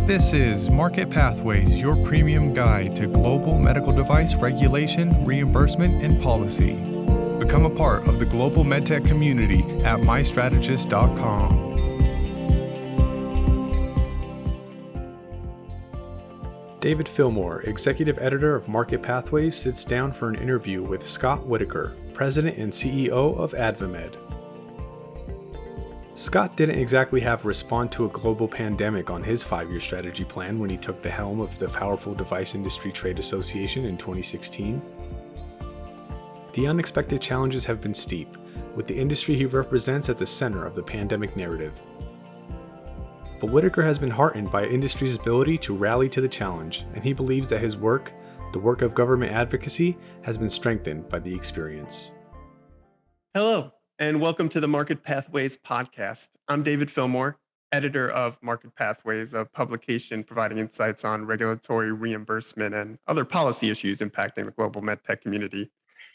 This is Market Pathways, your premium guide to global medical device regulation, reimbursement, and policy. Become a part of the global medtech community at mystrategist.com. David Fillmore, Executive Editor of Market Pathways, sits down for an interview with Scott Whitaker, President and CEO of AdvaMed. Scott didn't exactly have to respond to a global pandemic on his 5-year strategy plan when he took the helm of the powerful Device Industry Trade Association in 2016. The unexpected challenges have been steep, with the industry he represents at the center of the pandemic narrative. But Whitaker has been heartened by industry's ability to rally to the challenge, and he believes that his work, the work of government advocacy, has been strengthened by the experience. Hello, and welcome to the Market Pathways podcast. I'm David Fillmore, editor of Market Pathways, a publication providing insights on regulatory reimbursement and other policy issues impacting the global medtech community.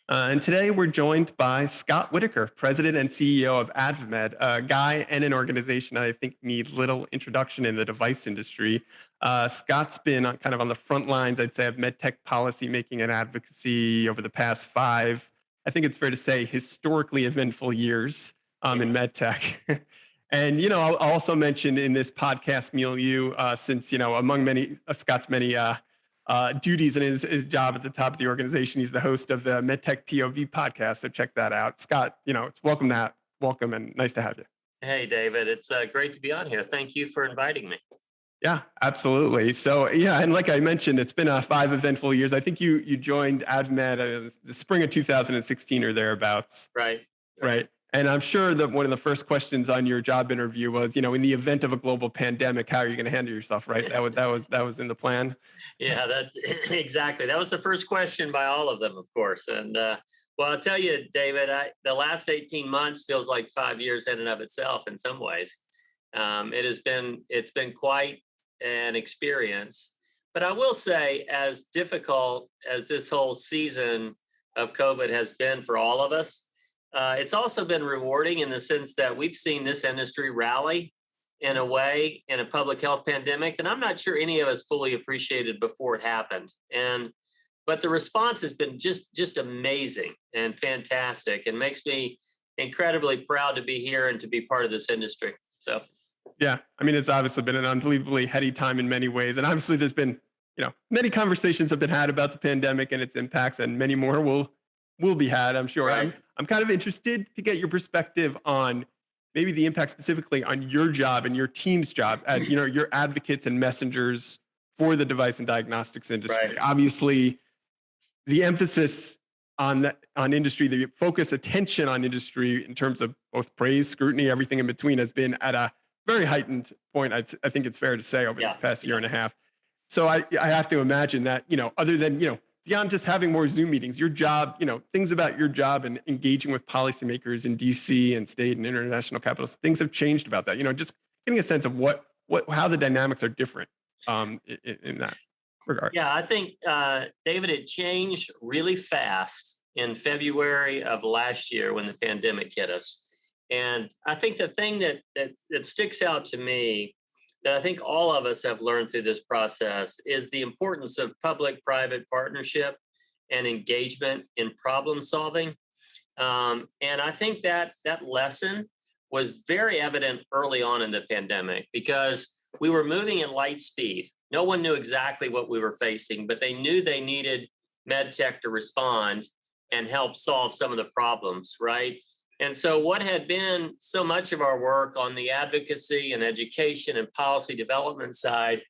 And today we're joined by Scott Whitaker, President and CEO of AdvaMed, a guy and an organization that I think need little introduction in the device industry. Scott's been kind of on the front lines, I'd say, of medtech policy making and advocacy over the past 5, I think it's fair to say, historically eventful years in medtech. And, I'll also mention in this podcast milieu, since, among many Scott's many duties and his job at the top of the organization, he's the host of the MedTech POV podcast. So check that out. Scott, it's welcome and nice to have you. Hey, David, it's great to be on here. Thank you for inviting me. Yeah, absolutely. So, and like I mentioned, it's been 5 eventful years. I think you joined AdvaMed the spring of 2016 or thereabouts. Right. And I'm sure that one of the first questions on your job interview was, in the event of a global pandemic, how are you going to handle yourself, right? That was in the plan. Yeah, exactly. That was the first question by all of them, of course. And well, I'll tell you, David, the last 18 months feels like 5 years in and of itself in some ways. It's been quite an experience. But I will say, as difficult as this whole season of COVID has been for all of us, it's also been rewarding in the sense that we've seen this industry rally in a way in a public health pandemic that I'm not sure any of us fully appreciated before it happened. But the response has been just amazing and fantastic, and makes me incredibly proud to be here and to be part of this industry. So. Yeah, it's obviously been an unbelievably heady time in many ways. And obviously there's been, many conversations have been had about the pandemic and its impacts, and many more will be had, I'm sure. Right. I'm kind of interested to get your perspective on maybe the impact specifically on your job and your team's jobs as, your advocates and messengers for the device and diagnostics industry. Right. Obviously, the emphasis on industry, the focus, attention on industry in terms of both praise, scrutiny, everything in between has been at a very heightened point, I think it's fair to say, over this past year and a half. So I have to imagine that, other than, beyond just having more Zoom meetings, your job, things about your job and engaging with policymakers in DC and state and international capitals, things have changed about that. Just getting a sense of how the dynamics are different in that regard. Yeah, I think, David, it changed really fast in February of last year when the pandemic hit us. And I think the thing that sticks out to me, that I think all of us have learned through this process, is the importance of public-private partnership and engagement in problem solving. And I think that lesson was very evident early on in the pandemic, because we were moving at light speed. No one knew exactly what we were facing, but they knew they needed medtech to respond and help solve some of the problems, right? And so what had been so much of our work on the advocacy and education and policy development side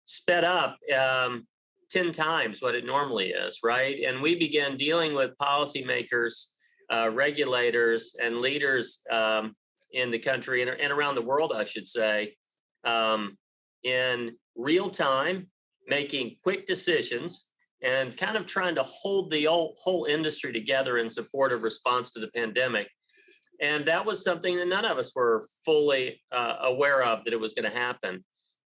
sped up 10 times what it normally is, right? And we began dealing with policymakers, regulators, and leaders in the country and around the world, I should say, in real time, making quick decisions and kind of trying to hold the whole industry together in support of response to the pandemic. And that was something that none of us were fully aware of, that it was going to happen.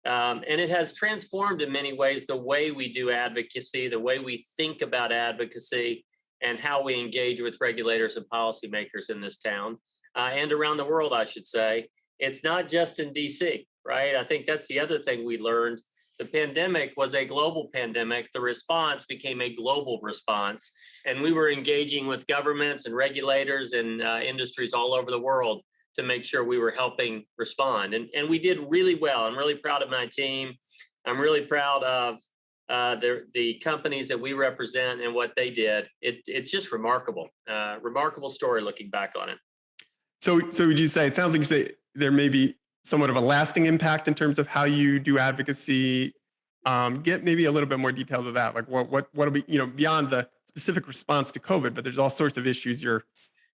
And it has transformed in many ways the way we do advocacy, the way we think about advocacy, and how we engage with regulators and policymakers in this town and around the world, I should say. It's not just in DC, right? I think that's the other thing we learned. The pandemic was a global pandemic. The response became a global response. And we were engaging with governments and regulators and industries all over the world to make sure we were helping respond. And we did really well. I'm really proud of my team. I'm really proud of the companies that we represent and what they did. It's just remarkable, remarkable story looking back on it. So would you say, it sounds like you say there may be somewhat of a lasting impact in terms of how you do advocacy. Get maybe a little bit more details of that. Like what'll be, beyond the specific response to COVID, but there's all sorts of issues you're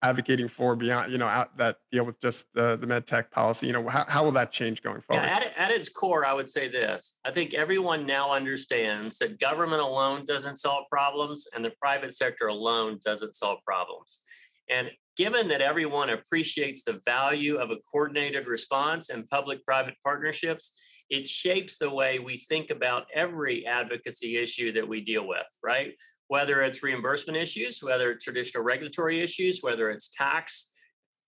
advocating for beyond, out that deal with just the med tech policy. How will that change going forward? Yeah, at its core, I would say this. I think everyone now understands that government alone doesn't solve problems and the private sector alone doesn't solve problems. And given that everyone appreciates the value of a coordinated response and public-private partnerships, it shapes the way we think about every advocacy issue that we deal with, right? Whether it's reimbursement issues, whether it's traditional regulatory issues, whether it's tax,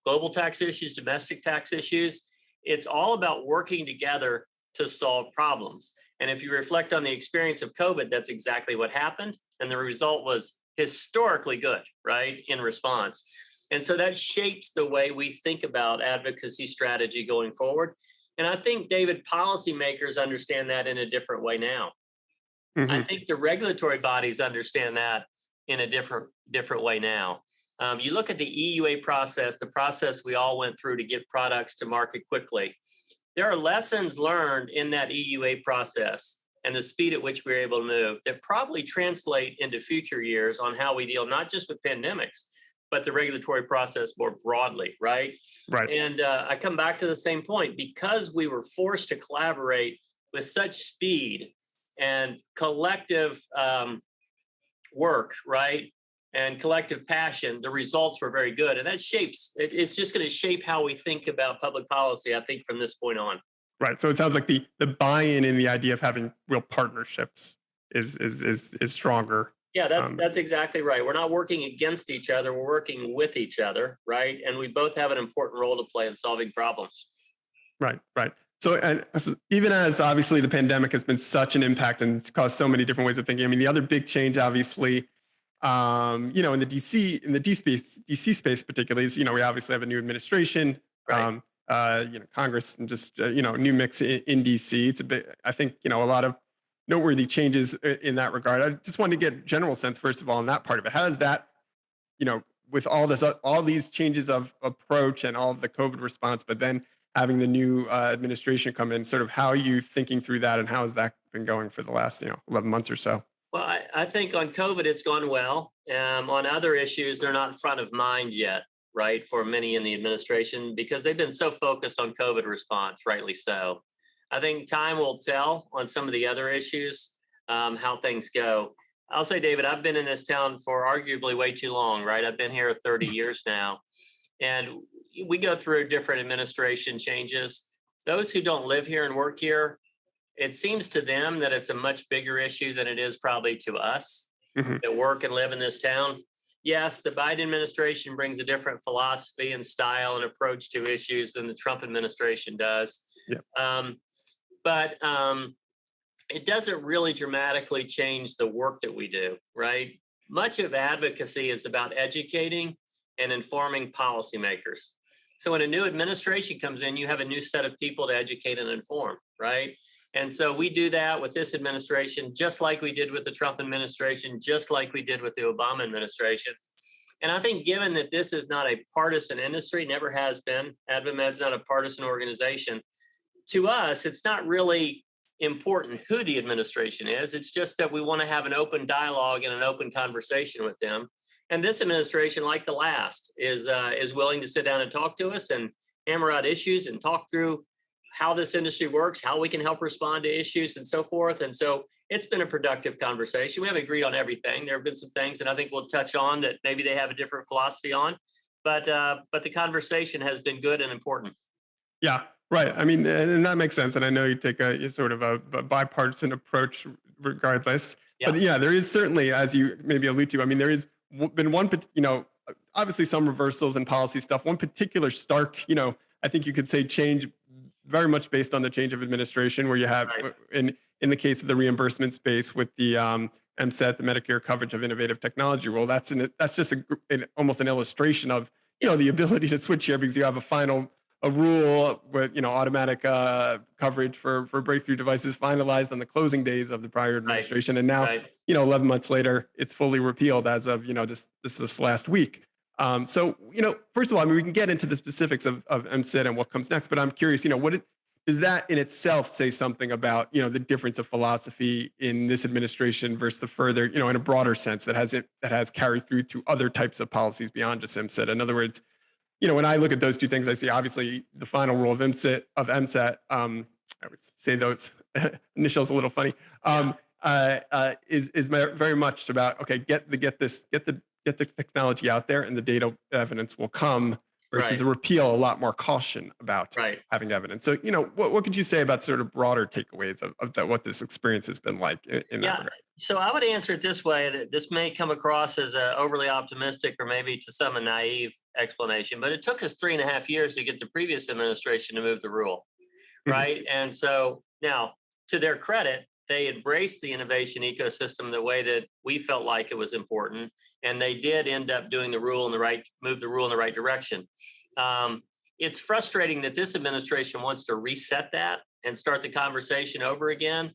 global tax issues, domestic tax issues, it's all about working together to solve problems. And if you reflect on the experience of COVID, that's exactly what happened. And the result was historically good, right, in response. And so that shapes the way we think about advocacy strategy going forward. And I think, David, policymakers understand that in a different way now. Mm-hmm. I think the regulatory bodies understand that in a different way now. You look at the EUA process, the process we all went through to get products to market quickly. There are lessons learned in that EUA process and the speed at which we were able to move that probably translate into future years on how we deal not just with pandemics, but the regulatory process more broadly, right? Right. And I come back to the same point. Because we were forced to collaborate with such speed and collective work, right? And collective passion, the results were very good. And that it's just going to shape how we think about public policy, I think, from this point on. Right. So it sounds like the buy-in in the idea of having real partnerships is stronger. Yeah, that's exactly right. We're not working against each other. We're working with each other, right? And we both have an important role to play in solving problems. Right. So, and even as obviously the pandemic has been such an impact and caused so many different ways of thinking. I mean, the other big change, obviously, in the DC space particularly, is we obviously have a new administration, right. Congress, and just new mix in DC. It's a bit, I think, a lot of noteworthy changes in that regard. I just wanted to get a general sense, first of all, on that part of it. How does that, with all these changes of approach and all of the COVID response, but then having the new administration come in, sort of how are you thinking through that, and how has that been going for the last 11 months or so? Well, I think on COVID, it's gone well. On other issues, they're not front of mind yet, right, for many in the administration, because they've been so focused on COVID response, rightly so. I think time will tell on some of the other issues, how things go. I'll say, David, I've been in this town for arguably way too long, right? I've been here 30 years now, and we go through different administration changes. Those who don't live here and work here, it seems to them that it's a much bigger issue than it is probably to us that work and live in this town. Yes, the Biden administration brings a different philosophy and style and approach to issues than the Trump administration does. Yeah. But it doesn't really dramatically change the work that we do, right? Much of advocacy is about educating and informing policymakers. So when a new administration comes in, you have a new set of people to educate and inform, right? And so we do that with this administration, just like we did with the Trump administration, just like we did with the Obama administration. And I think given that this is not a partisan industry, never has been, AdvaMed's not a partisan organization, to us, it's not really important who the administration is. It's just that we want to have an open dialogue and an open conversation with them. And this administration, like the last, is willing to sit down and talk to us and hammer out issues and talk through how this industry works, how we can help respond to issues and so forth. And so it's been a productive conversation. We haven't agreed on everything. There have been some things that I think we'll touch on that maybe they have a different philosophy on, but the conversation has been good and important. Yeah, right. I mean, and that makes sense. And I know you take a sort of a bipartisan approach regardless. Yeah. But yeah, there is certainly, as you maybe allude to, I mean, there has been one, obviously some reversals in policy stuff. One particular stark, I think you could say change very much based on the change of administration, where you have Right. in the case of the reimbursement space with the MSET, the Medicare Coverage of Innovative Technology rule. That's just almost an illustration of Yeah. the ability to switch here, because you have a rule with automatic coverage for breakthrough devices finalized on the closing days of the prior administration, and now Right. 11 months later it's fully repealed as of just this last week. So first of all, I mean, we can get into the specifics of MSIT and what comes next, but I'm curious, does that in itself say something about the difference of philosophy in this administration versus the further in a broader sense that has carried through to other types of policies beyond just MSIT? In other words, when I look at those two things, I see obviously the final rule of MSET. I would say those initials a little funny. Is very much about, okay, get the technology out there, and the data evidence will come. Versus Right. a repeal, a lot more caution about Right. having evidence. So, what could you say about sort of broader takeaways of that, what this experience has been like in that regard? So I would answer it this way. That this may come across as a overly optimistic or maybe to some a naive explanation, but it took us 3.5 years to get the previous administration to move the rule, right? And so now, to their credit, they embraced the innovation ecosystem the way that we felt like it was important, and they did end up doing move the rule in the right direction. It's frustrating that this administration wants to reset that and start the conversation over again.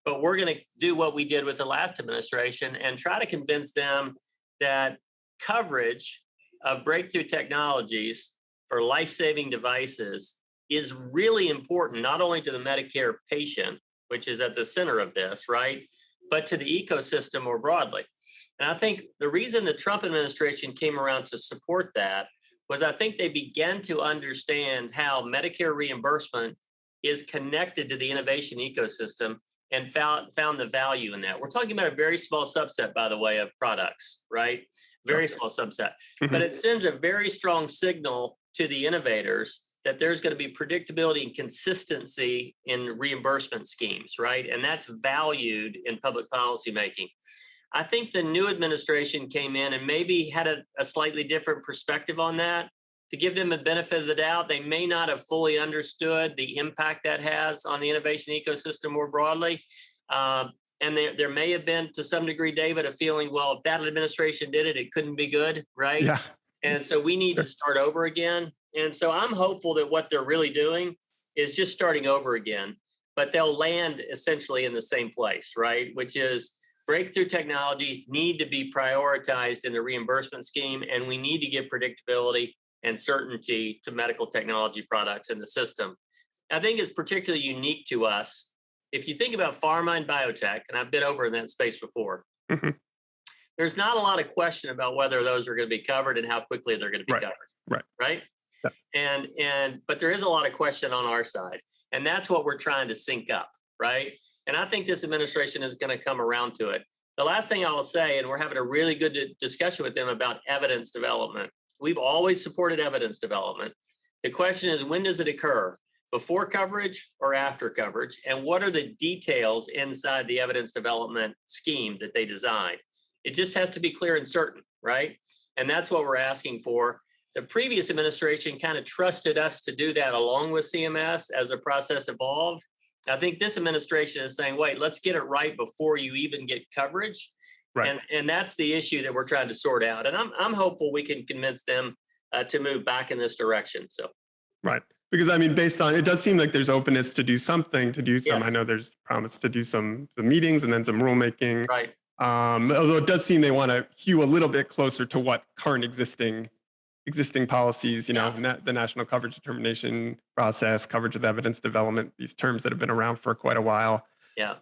But we're going to do what we did with the last administration and try to convince them that coverage of breakthrough technologies for life-saving devices is really important, not only to the Medicare patient, which is at the center of this, right, but to the ecosystem more broadly. And I think the reason the Trump administration came around to support that was I think they began to understand how Medicare reimbursement is connected to the innovation ecosystem and found the value in that. We're talking about a very small subset, by the way, of products, right? Very small subset. But it sends a very strong signal to the innovators that there's going to be predictability and consistency in reimbursement schemes, right? And that's valued in public policy making. I think the new administration came in and maybe had a slightly different perspective on that. To give them the benefit of the doubt, they may not have fully understood the impact that has on the innovation ecosystem more broadly. And there may have been, to some degree, David, a feeling, well, if that administration did it, it couldn't be good, right? Yeah. And so we need to start over again. And so I'm hopeful that what they're really doing is just starting over again, but they'll land essentially in the same place, right? Which is breakthrough technologies need to be prioritized in the reimbursement scheme, and we need to give predictability and certainty to medical technology products in the system. I think it's particularly unique to us. If you think about pharma and biotech, and I've been over in that space before, there's not a lot of question about whether those are going to be covered and how quickly they're going to be covered. Right. Yeah. But there is a lot of question on our side, and that's what we're trying to sync up, right? And I think this administration is going to come around to it. The last thing I will say, and we're having a really good discussion with them about evidence development. We've always supported evidence development. The question is, when does it occur? Before coverage or after coverage? And what are the details inside the evidence development scheme that they designed? It just has to be clear and certain, right? And that's what we're asking for. The previous administration kind of trusted us to do that along with CMS as the process evolved. I think this administration is saying, wait, let's get it right before you even get coverage. Right. And that's the issue that we're trying to sort out. And I'm hopeful we can convince them to move back in this direction. So, right. Because I mean, based on, it does seem like there's openness to do something, Yeah. I know there's promise to do some meetings and then some rulemaking. Right. Although it does seem they want to hew a little bit closer to what current existing policies, the national coverage determination process, coverage with evidence development, these terms that have been around for quite a while. Yeah.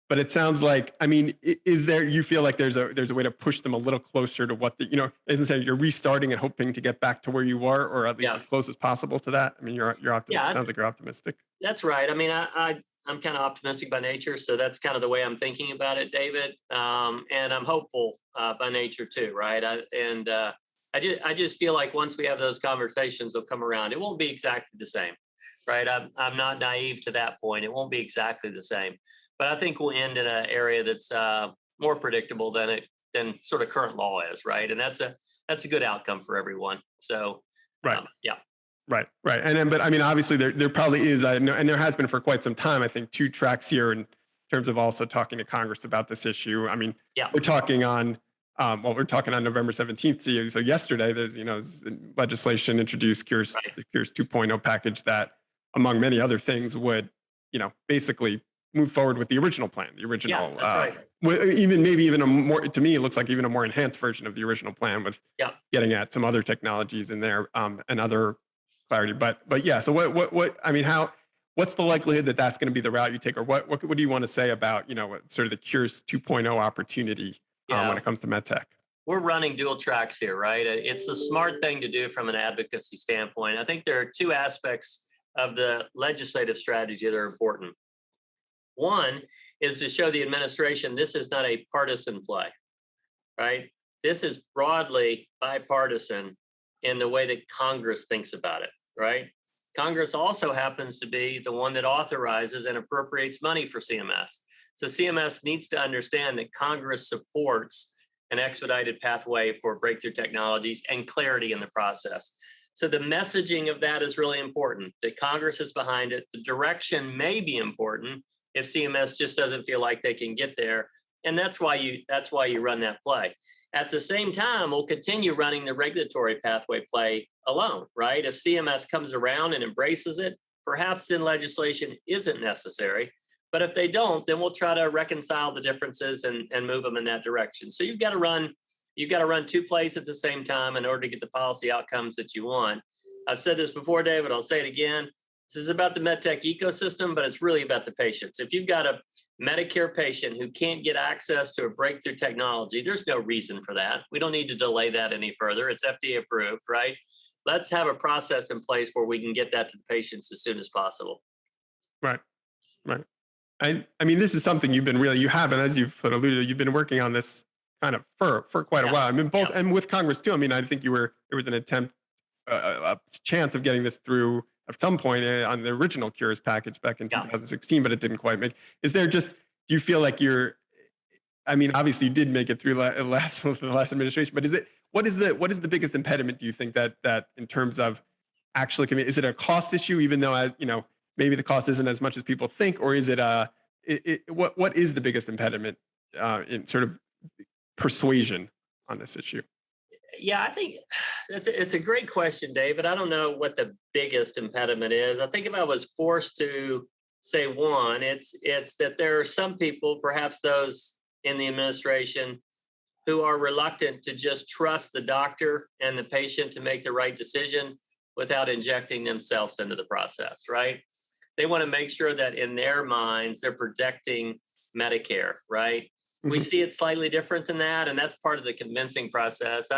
But it sounds like, I mean, you feel like there's a way to push them a little closer to what as I said, you're restarting and hoping to get back to where you were, or at least as close as possible to that. I mean, you're optimistic. It sounds like you're optimistic. That's right. I mean, I'm kind of optimistic by nature, so that's kind of the way I'm thinking about it, David. And I'm hopeful by nature too, right? I just feel like once we have those conversations, they'll come around. It won't be exactly the same, right? I'm not naive to that point. It won't be exactly the same, but I think we'll end in an area that's more predictable than sort of current law is, right? And that's a good outcome for everyone. So, right. Yeah. Right. And then, but I mean, obviously there probably is, I know, and there has been for quite some time, I think, two tracks here in terms of also talking to Congress about this issue. I mean, Yeah. we're talking on, we're talking on November 17th. So yesterday there's, legislation introduced the Cures 2.0 package that, among many other things, would, basically move forward with the original plan, maybe even a more, to me, it looks like even a more enhanced version of the original plan with getting at some other technologies in there, and other clarity. But yeah, so what I mean, what's the likelihood that that's going to be the route you take, or what do you want to say about, sort of the Cures 2.0 opportunity when it comes to medtech? We're running dual tracks here, right? It's a smart thing to do from an advocacy standpoint. I think there are two aspects of the legislative strategy that are important. One is to show the administration this is not a partisan play, right? This is broadly bipartisan in the way that Congress thinks about it, right? Congress also happens to be the one that authorizes and appropriates money for CMS. So CMS needs to understand that Congress supports an expedited pathway for breakthrough technologies and clarity in the process. So the messaging of that is really important, that Congress is behind it. The direction may be important if CMS just doesn't feel like they can get there. And that's why you run that play. At the same time, we'll continue running the regulatory pathway play alone, right? If CMS comes around and embraces it, perhaps then legislation isn't necessary. But if they don't, then we'll try to reconcile the differences and move them in that direction. So you've got to run two plays at the same time in order to get the policy outcomes that you want. I've said this before, David, I'll say it again. This is about the medtech ecosystem, but it's really about the patients. If you've got a Medicare patient who can't get access to a breakthrough technology, there's no reason for that. We don't need to delay that any further. It's FDA approved, right? Let's have a process in place where we can get that to the patients as soon as possible. Right. I mean, this is something you have, and as you've alluded, you've been working on this kind of for quite a while. I mean, both and with Congress too. I mean, I think there was an attempt, a chance of getting this through at some point on the original Cures package back in 2016, but it didn't quite make. Do you feel like I mean, obviously you did make it through the last administration, but what is the biggest impediment, do you think, that in terms of actually, is it a cost issue, even though, maybe the cost isn't as much as people think, or is it what is the biggest impediment in sort of persuasion on this issue? Yeah, I think it's a great question, David. I don't know what the biggest impediment is. I think if I was forced to say one, it's that there are some people, perhaps those in the administration, who are reluctant to just trust the doctor and the patient to make the right decision without injecting themselves into the process, right? They want to make sure that in their minds, they're protecting Medicare, right? We see it slightly different than that, and that's part of the convincing process.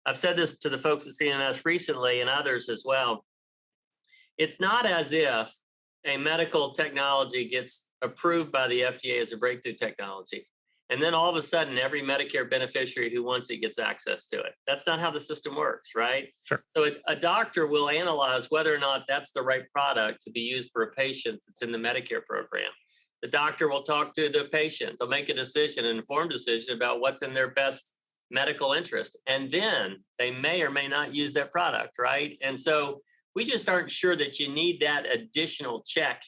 I've said this to the folks at CMS recently and others as well. It's not as if a medical technology gets approved by the FDA as a breakthrough technology, and then all of a sudden every Medicare beneficiary who wants it gets access to it. That's not how the system works, right? Sure. So a doctor will analyze whether or not that's the right product to be used for a patient that's in the Medicare program. The doctor will talk to the patient. They'll make a decision, an informed decision about what's in their best medical interest. And then they may or may not use that product, right? And so we just aren't sure that you need that additional check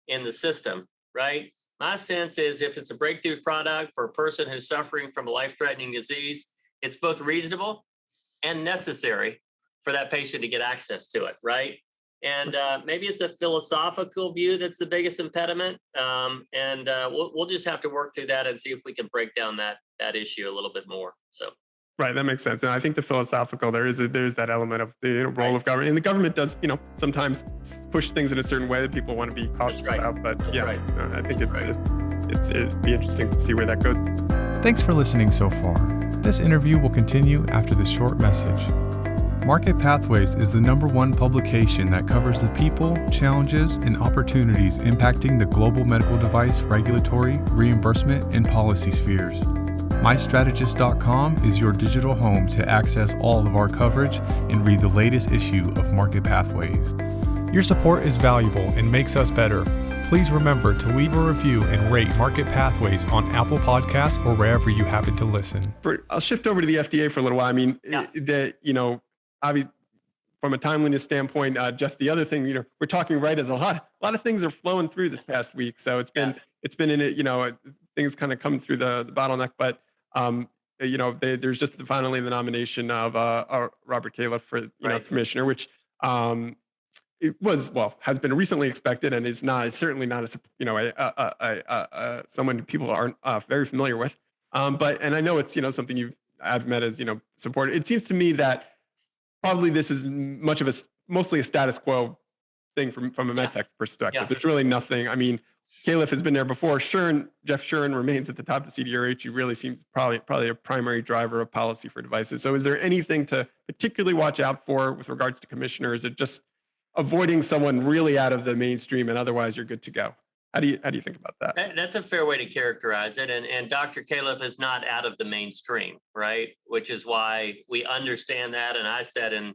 in the system, right? My sense is if it's a breakthrough product for a person who's suffering from a life-threatening disease, it's both reasonable and necessary for that patient to get access to it, right? And maybe it's a philosophical view that's the biggest impediment. We'll just have to work through that and see if we can break down that issue a little bit more. So. Right, that makes sense. And I think the philosophical, there's that element of the role of government. And the government does, sometimes push things in a certain way that people want to be cautious about. But I think it'd be interesting to see where that goes. Thanks for listening so far. This interview will continue after this short message. Market Pathways is the #1 publication that covers the people, challenges, and opportunities impacting the global medical device regulatory, reimbursement, and policy spheres. MyStrategist.com is your digital home to access all of our coverage and read the latest issue of Market Pathways. Your support is valuable and makes us better. Please remember to leave a review and rate Market Pathways on Apple Podcasts or wherever you happen to listen. I'll shift over to the FDA for a little while. I mean, obviously, from a timeliness standpoint, just the other thing, we're talking right as a lot of things are flowing through this past week. So it's been in it, things kind of come through the bottleneck, but there's just finally the nomination of Robert Califf for commissioner, which it was has been recently expected and is not. It's certainly not someone people aren't very familiar with. And I know it's something you've AdvaMed has supported. It seems to me that probably this is mostly a status quo thing from a medtech perspective. Yeah. There's really nothing. I mean, Califf has been there before. Jeff Shuren remains at the top of CDRH. He really seems probably a primary driver of policy for devices. So is there anything to particularly watch out for with regards to commissioner? Is it just avoiding someone really out of the mainstream and otherwise you're good to go? How do you think about that? That's a fair way to characterize it. And Dr. Califf is not out of the mainstream, right? Which is why we understand that. And I said in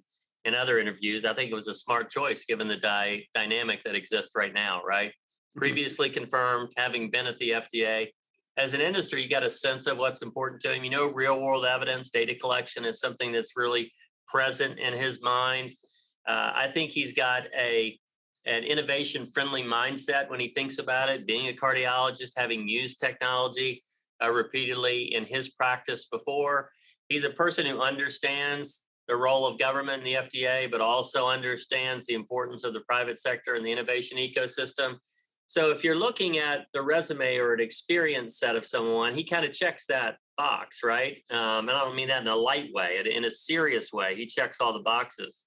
other interviews, I think it was a smart choice given the dynamic that exists right now, right? Mm-hmm. Previously confirmed, having been at the FDA. As an industry, you got a sense of what's important to him. Real world evidence, data collection is something that's really present in his mind. I think he's got an innovation-friendly mindset when he thinks about it. Being a cardiologist, having used technology repeatedly in his practice before, he's a person who understands the role of government in the FDA, but also understands the importance of the private sector and the innovation ecosystem. So if you're looking at the resume or an experience set of someone, he kind of checks that box, right? And I don't mean that in a light way, in a serious way. He checks all the boxes.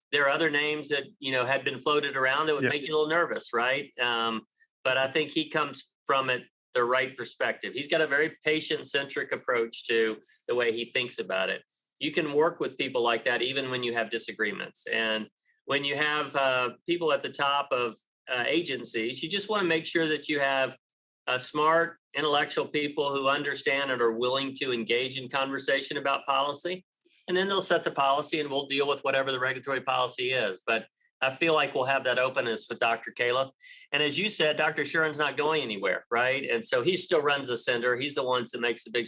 There are other names that, had been floated around that would make you a little nervous, right? But I think he comes from it the right perspective. He's got a very patient-centric approach to the way he thinks about it. You can work with people like that even when you have disagreements. And when you have people at the top of agencies, you just want to make sure that you have smart, intellectual people who understand and are willing to engage in conversation about policy. And then they'll set the policy and we'll deal with whatever the regulatory policy is. But I feel like we'll have that openness with Dr. Califf. And as you said, Dr. Shuren's not going anywhere, right? And so he still runs the center. He's the one that makes the big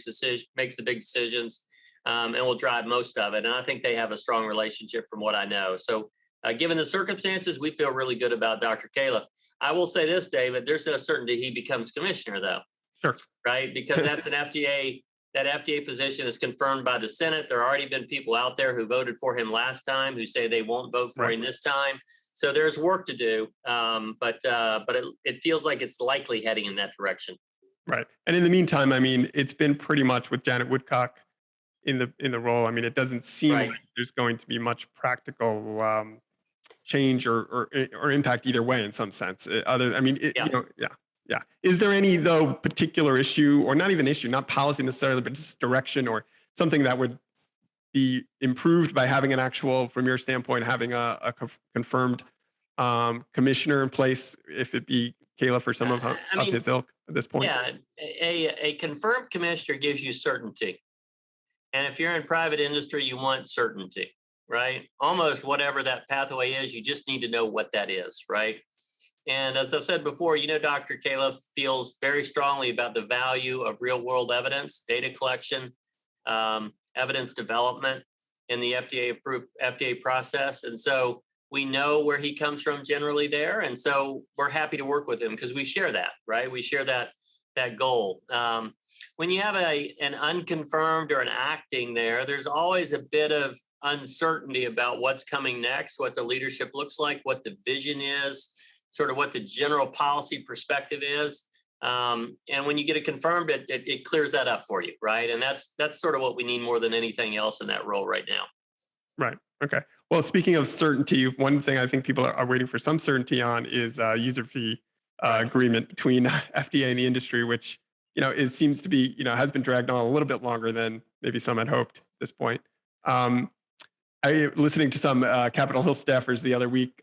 decisions, and will drive most of it. And I think they have a strong relationship from what I know. So given the circumstances, we feel really good about Dr. Califf. I will say this, David, there's no certainty he becomes commissioner though. Sure. Right? Because that's an FDA. That FDA position is confirmed by the Senate. There already been people out there who voted for him last time who say they won't vote for him this time. So there's work to do, but it feels like it's likely heading in that direction. Right. And in the meantime, I mean, it's been pretty much with Janet Woodcock in the role. I mean, it doesn't seem like there's going to be much practical change or impact either way in some sense. Yeah. Is there any, though, particular issue, or not even issue, not policy necessarily, but just direction or something that would be improved by having an actual, from your standpoint, having a confirmed commissioner in place, if it be Califf or some of his ilk at this point? Yeah, a confirmed commissioner gives you certainty. And if you're in private industry, you want certainty, right? Almost whatever that pathway is, you just need to know what that is, right? And as I've said before, Dr. Califf feels very strongly about the value of real world evidence, data collection, evidence development in the FDA-approved FDA process. And so we know where he comes from generally there. And so we're happy to work with him because we share that, right? We share that goal. When you have an unconfirmed or an acting there's always a bit of uncertainty about what's coming next, what the leadership looks like, what the vision is, sort of what the general policy perspective is. And when you get it confirmed, it clears that up for you, right? And that's sort of what we need more than anything else in that role right now. Right. Okay. Well, speaking of certainty, one thing I think people are waiting for some certainty on is user fee agreement between FDA and the industry, which, seems to be, has been dragged on a little bit longer than maybe some had hoped at this point. Listening to some Capitol Hill staffers the other week,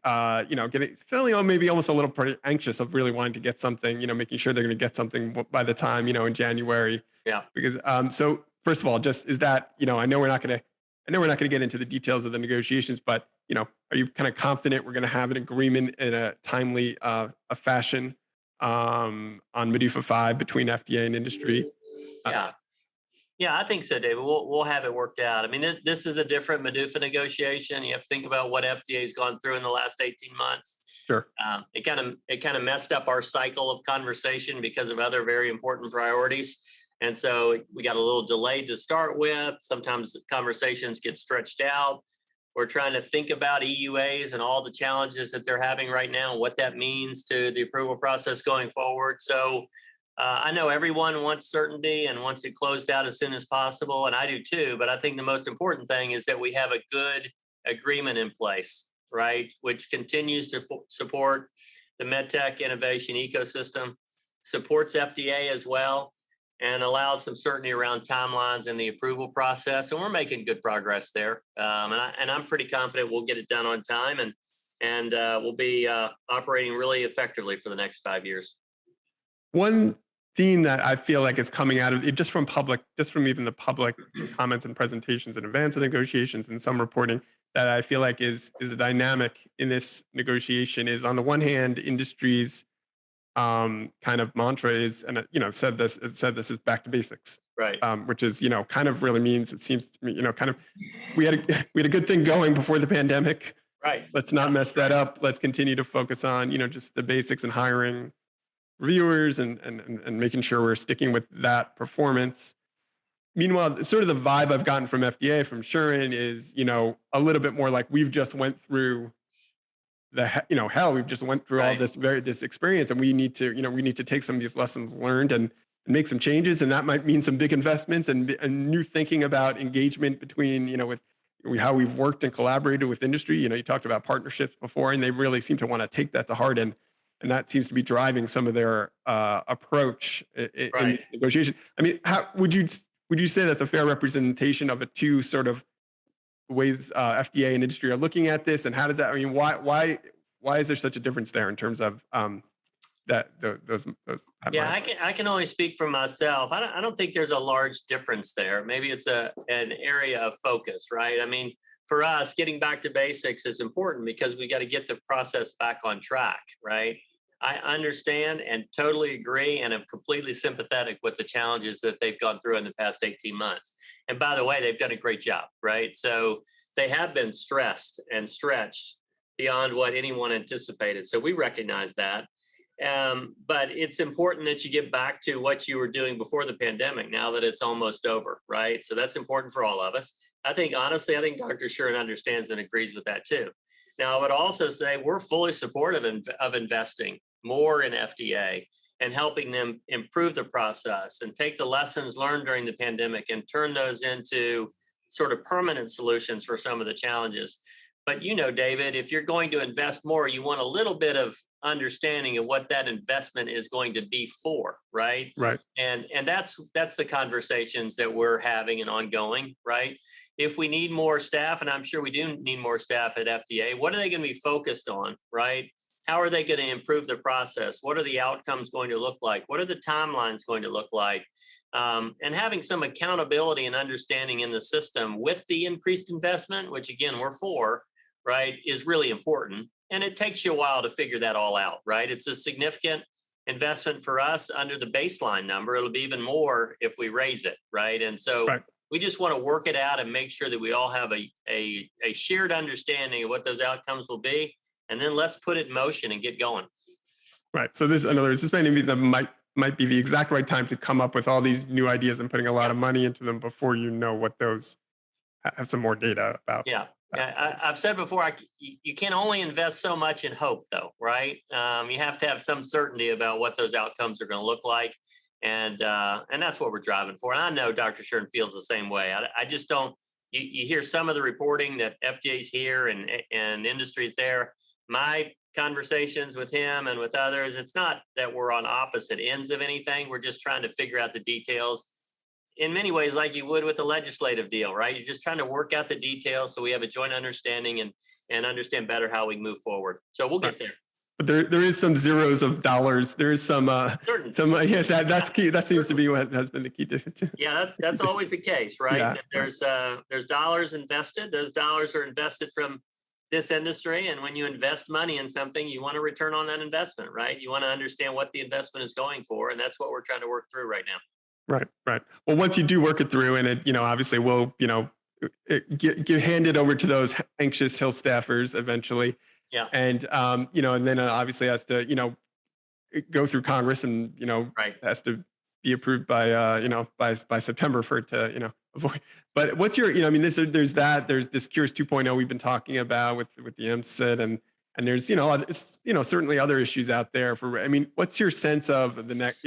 feeling maybe almost a little pretty anxious of really wanting to get something, making sure they're going to get something by the time, in January. Yeah. Because so first of all, just is that, I know we're not going to get into the details of the negotiations, but are you kind of confident we're going to have an agreement in a timely fashion on MDUFA 5 between FDA and industry? Yeah. Yeah, I think so, David. We'll have it worked out. I mean, this is a different MDUFA negotiation. You have to think about what FDA's gone through in the last 18 months. Sure. It kind of messed up our cycle of conversation because of other very important priorities. And so we got a little delayed to start with. Sometimes conversations get stretched out. We're trying to think about EUAs and all the challenges that they're having right now, and what that means to the approval process going forward. So I know everyone wants certainty and wants it closed out as soon as possible, and I do too. But I think the most important thing is that we have a good agreement in place, right? Which continues to support the medtech innovation ecosystem, supports FDA as well, and allows some certainty around timelines in the approval process. And we're making good progress there. And I'm pretty confident we'll get it done on time, and we'll be operating really effectively for the next 5 years. One theme that I feel like is coming out of it, just from even the public comments and presentations in advance of negotiations and some reporting, that I feel like is a dynamic in this negotiation, is on the one hand, industry's kind of mantra is, and I've said this is back to basics, Right. which is kind of really means, it seems to me, kind of we had a good thing going before the pandemic. Right. Let's not mess that up. Let's continue to focus on just the basics and hiring reviewers and making sure we're sticking with that performance. Meanwhile, sort of the vibe I've gotten from FDA, from Shuren, is a little bit more like, we've just went through hell. We've just went through all Right. this experience, and we need to take some of these lessons learned and make some changes, and that might mean some big investments and new thinking about engagement between with how we've worked and collaborated with industry. You talked about partnerships before, and they really seem to want to take that to heart, and that seems to be driving some of their approach in Right. these negotiations. I mean, how would you say that's a fair representation of the two sort of ways FDA and industry are looking at this, and how does that? I mean, why is there such a difference there in terms of those? Yeah, I can only speak for myself. I don't think there's a large difference there. Maybe it's an area of focus, right? I mean, for us, getting back to basics is important because we got to get the process back on track, right? I understand and totally agree, and am completely sympathetic with the challenges that they've gone through in the past 18 months. And by the way, they've done a great job, right? So they have been stressed and stretched beyond what anyone anticipated. So we recognize that. But it's important that you get back to what you were doing before the pandemic, now that it's almost over, right? So that's important for all of us. Honestly, I think Dr. Shuren understands and agrees with that too. Now, I would also say we're fully supportive of investing more in FDA and helping them improve the process and take the lessons learned during the pandemic and turn those into sort of permanent solutions for some of the challenges. But David, if you're going to invest more, you want a little bit of understanding of what that investment is going to be for, right? Right. And that's the conversations that we're having and ongoing, right? If we need more staff, and I'm sure we do need more staff at FDA, what are they going to be focused on, right? How are they going to improve the process? What are the outcomes going to look like? What are the timelines going to look like? And having some accountability and understanding in the system with the increased investment, which again, we're for, right, is really important. And it takes you a while to figure that all out, right? It's a significant investment for us under the baseline number. It'll be even more if we raise it, right? And so we just want to work it out and make sure that we all have a shared understanding of what those outcomes will be. And then let's put it in motion and get going. Right. So this, in other words, this might be the exact right time to come up with all these new ideas and putting a lot of money into them before what those have some more data about. Yeah. I've said before, you can only invest so much in hope, though, right? You have to have some certainty about what those outcomes are going to look like. And that's what we're driving for. And I know Dr. Shuren feels the same way. I just don't, you hear some of the reporting that FDA's here and industry's there. My conversations with him and with others, it's not that we're on opposite ends of anything. We're just trying to figure out the details in many ways, like you would with a legislative deal, right? You're just trying to work out the details so we have a joint understanding and understand better how we move forward. So we'll get there. But there is some zeros of dollars. There is some that's key. That seems to be what has been the key to. Yeah, that's always the case, right? Yeah. There's dollars invested. Those dollars are invested from this industry, and when you invest money in something, you want a return on that investment, right? You want to understand what the investment is going for, and that's what we're trying to work through right now. Right, right. Well, once you do work it through, and it, obviously will, get handed over to those anxious Hill staffers eventually, Yeah, and and then it obviously has to, go through Congress, and right. has to be approved by by September for it to avoid. But what's your, I mean, there's this Cures 2.0 we've been talking about with the MSIT, and there's certainly other issues out there for. I mean, what's your sense of the next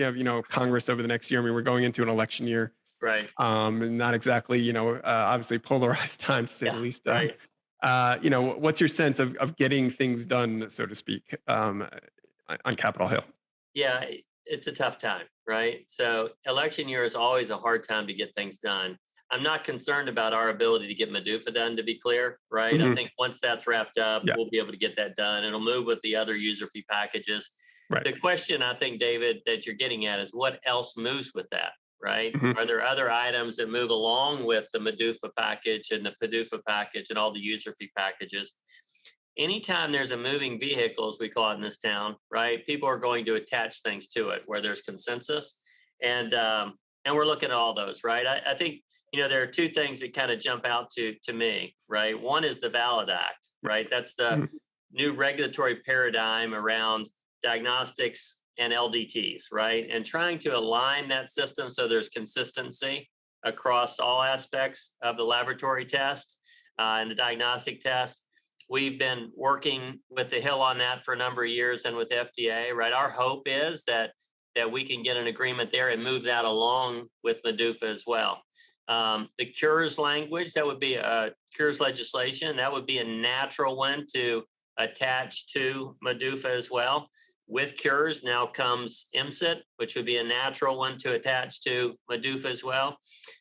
Congress over the next year? I mean, we're going into an election year, Right. and not exactly obviously polarized time to say the Yeah. least. Right. What's your sense of getting things done, so to speak, on Capitol Hill? Yeah, it's a tough time, right? So election year is always a hard time to get things done. I'm not concerned about our ability to get Medufa done, to be clear, right? I Hmm. think once that's wrapped up, Yeah. we'll be able to get that done. It'll move with the other user fee packages. Right. The question I think, David, that you're getting at is what else moves with that, right? Hmm. Are there other items that move along with the Medufa package and the PDUFA package and all the user fee packages? Anytime there's a moving vehicle, as we call it in this town, right? People are going to attach things to it where there's consensus, and we're looking at all those, right? I think there are two things that kind of jump out to me, right? One is the Valid Act, right? That's the Mhm. new regulatory paradigm around diagnostics and LDTs, right? And trying to align that system so there's consistency across all aspects of the laboratory test and the diagnostic test. We've been working with the Hill on that for a number of years and with FDA, right? Our hope is that we can get an agreement there and move that along with Medufa as well. The cures language, that would be a cures legislation, that would be a natural one to attach to Medufa as well. With cures now comes MSIT, which would be a natural one to attach to Medufa as well.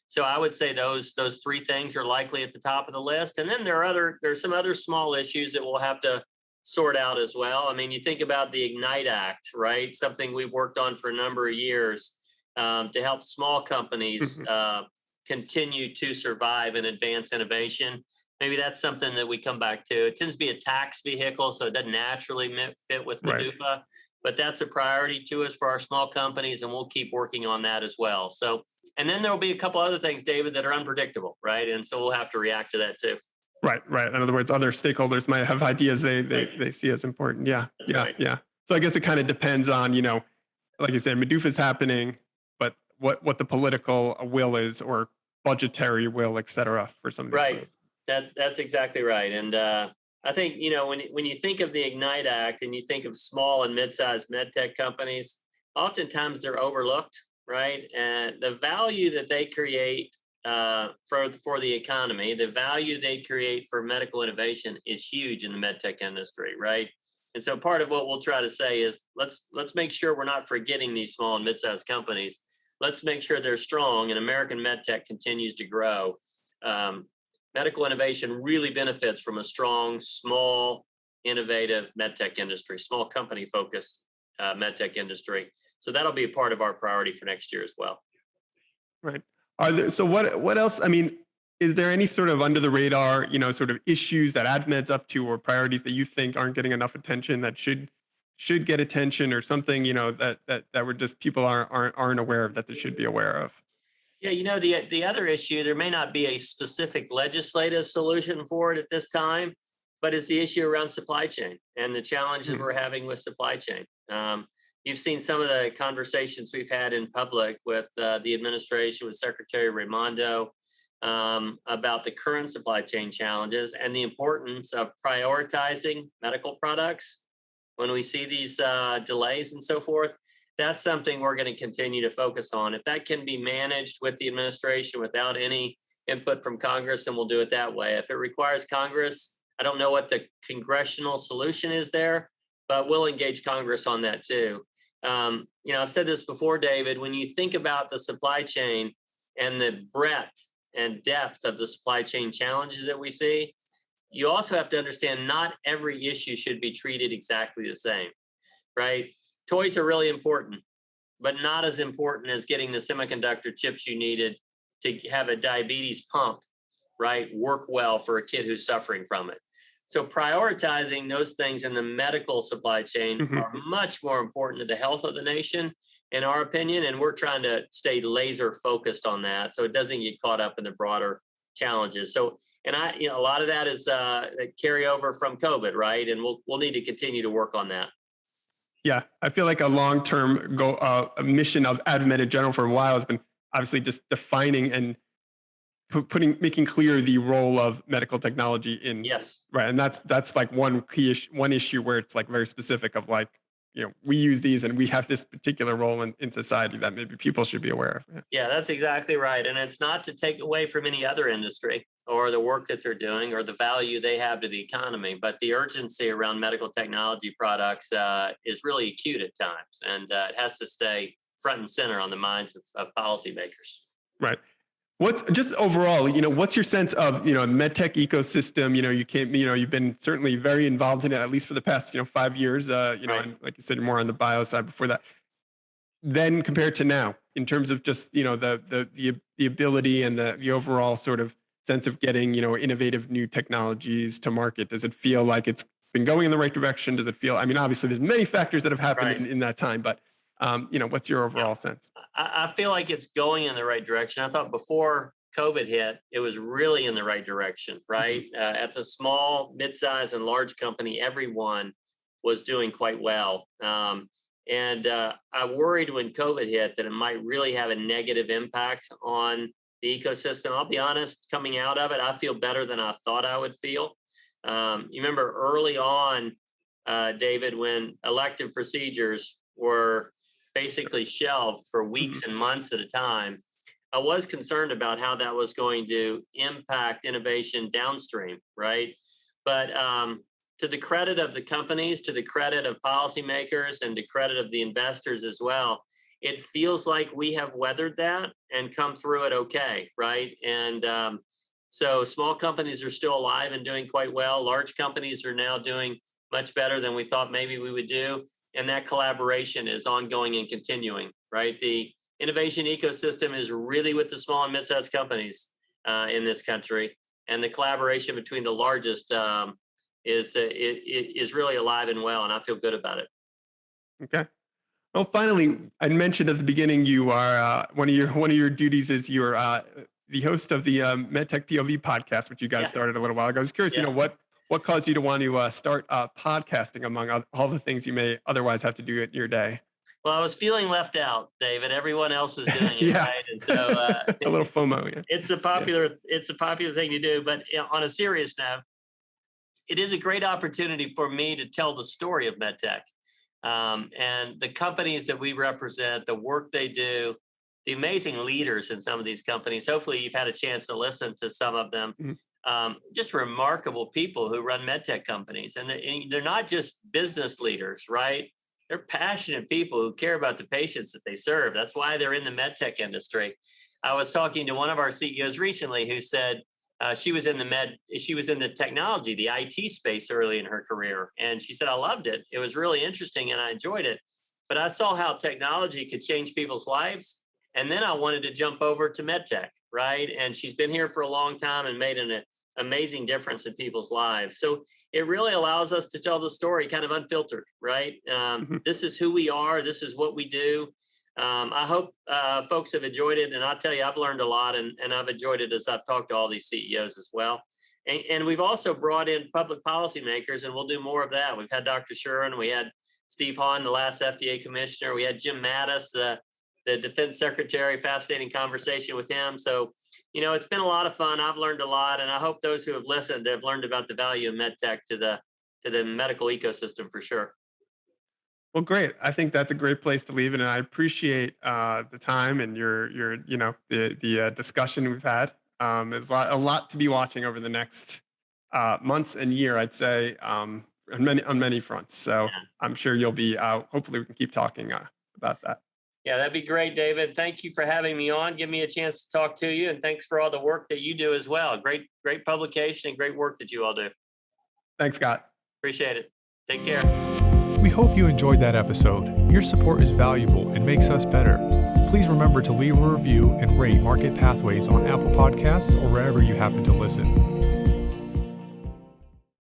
So I would say those three things are likely at the top of the list. And then there's some other small issues that we'll have to sort out as well. I mean, you think about the Ignite Act, right? Something we've worked on for a number of years to help small companies Mhm. continue to survive and advance innovation. Maybe that's something that we come back to. It tends to be a tax vehicle, so it doesn't naturally fit with Right. Medufa, but that's a priority to us for our small companies, and we'll keep working on that as well. So, and then there'll be a couple other things, David, that are unpredictable, right? And so we'll have to react to that too. Right, right. In other words, other stakeholders might have ideas Right. they see as important. Yeah, That's yeah, right. yeah. So I guess it kind of depends on, like you said, Medufa's happening, but what the political will is, or budgetary will, et cetera, for some of these Right. things. That's exactly right. And I think when you think of the Ignite Act and you think of small and mid-sized med tech companies, oftentimes they're overlooked, right? And the value that they create for the economy, the value they create for medical innovation is huge in the med tech industry, right? And so part of what we'll try to say is let's make sure we're not forgetting these small and mid-sized companies. Let's make sure they're strong, and American med tech continues to grow. Um, Medical innovation really benefits from a strong, small, innovative medtech industry, small company focused medtech industry. So that'll be a part of our priority for next year as well. Right. So what else? I mean, is there any sort of under the radar, sort of issues that AdvaMed's up to, or priorities that you think aren't getting enough attention that should get attention, or something, that we're just people aren't aware of, that they should be aware of? Yeah, the other issue, there may not be a specific legislative solution for it at this time, but it's the issue around supply chain and the challenges Mhm. we're having with supply chain. You've seen some of the conversations we've had in public with the administration, with Secretary Raimondo, about the current supply chain challenges and the importance of prioritizing medical products when we see these delays and so forth. That's something we're going to continue to focus on. If that can be managed with the administration without any input from Congress, then we'll do it that way. If it requires Congress, I don't know what the congressional solution is there, but we'll engage Congress on that too. I've said this before, David, when you think about the supply chain and the breadth and depth of the supply chain challenges that we see, you also have to understand not every issue should be treated exactly the same, right? Toys are really important, but not as important as getting the semiconductor chips you needed to have a diabetes pump, right, work well for a kid who's suffering from it. So prioritizing those things in the medical supply chain are much more important to the health of the nation, in our opinion. And we're trying to stay laser focused on that so it doesn't get caught up in the broader challenges. So, and a lot of that is carryover from COVID, right? And we'll need to continue to work on that. Yeah, I feel like a long-term goal, a mission of AdvaMed in general for a while has been obviously just defining and making clear the role of medical technology in. Yes. Right, and that's like one issue where it's like very specific of like, we use these and we have this particular role in society that maybe people should be aware of. Yeah, that's exactly right. And it's not to take away from any other industry or the work that they're doing or the value they have to the economy, but the urgency around medical technology products is really acute at times, and it has to stay front and center on the minds of policymakers. Right. What's just overall, what's your sense of, medtech ecosystem? You've been certainly very involved in it, at least for the past, 5 years, Right. and like you said, you're more on the bio side before that. Then compared to now, in terms of just, the ability and the overall sort of sense of getting, innovative new technologies to market, does it feel like it's been going in the right direction? Does it feel, obviously there's many factors that have happened Right. in that time, but what's your overall sense? I feel like it's going in the right direction. I thought before COVID hit, it was really in the right direction, right? At the small, mid-size, and large company, everyone was doing quite well. And I worried when COVID hit that it might really have a negative impact on the ecosystem. I'll be honest, coming out of it, I feel better than I thought I would feel. You remember early on, David, when elective procedures were basically shelved for weeks and months at a time, I was concerned about how that was going to impact innovation downstream, right? But to the credit of the companies, to the credit of policymakers, and to credit of the investors as well, it feels like we have weathered that and come through it okay, right? And so small companies are still alive and doing quite well. Large companies are now doing much better than we thought maybe we would do. And that collaboration is ongoing and continuing, right? The innovation ecosystem is really with the small and mid-sized companies in this country. And the collaboration between the largest is really alive and well, and I feel good about it. Okay. Well, finally, I mentioned at the beginning you are one of your duties is you're the host of the MedTech POV podcast, which you guys started a little while ago. I was curious, what caused you to want to start podcasting among all the things you may otherwise have to do in your day? Well, I was feeling left out, David. Everyone else was doing it, right? And so a little FOMO. Yeah. It's a popular thing to do. But on a serious note, it is a great opportunity for me to tell the story of MedTech and the companies that we represent, the work they do, the amazing leaders in some of these companies. Hopefully, you've had a chance to listen to some of them. Just remarkable people who run MedTech companies, and they're not just business leaders, right? They're passionate people who care about the patients that they serve. That's why they're in the MedTech industry. I was talking to one of our CEOs recently who said she was in the technology, the IT space early in her career, and she said, "I loved it. It was really interesting, and I enjoyed it. But I saw how technology could change people's lives, and then I wanted to jump over to MedTech." Right. And she's been here for a long time and made an amazing difference in people's lives. So it really allows us to tell the story kind of unfiltered. Right. This is who we are. This is what we do. I hope folks have enjoyed it. And I'll tell you, I've learned a lot and I've enjoyed it as I've talked to all these CEOs as well. And we've also brought in public policymakers, and we'll do more of that. We've had Dr. Shuren, we had Steve Hahn, the last FDA commissioner. We had Jim Mattis, the defense secretary, fascinating conversation with him. So, it's been a lot of fun. I've learned a lot, and I hope those who have listened have learned about the value of MedTech to the medical ecosystem for sure. Well, great. I think that's a great place to leave it, and I appreciate the time and your the discussion we've had. There's a lot to be watching over the next months and year, I'd say, on many fronts. So I'm sure you'll be. Hopefully, we can keep talking about that. Yeah, that'd be great, David. Thank you for having me on. Give me a chance to talk to you, and thanks for all the work that you do as well. Great publication and great work that you all do. Thanks, Scott. Appreciate it. Take care. We hope you enjoyed that episode. Your support is valuable and makes us better. Please remember to leave a review and rate Market Pathways on Apple Podcasts or wherever you happen to listen.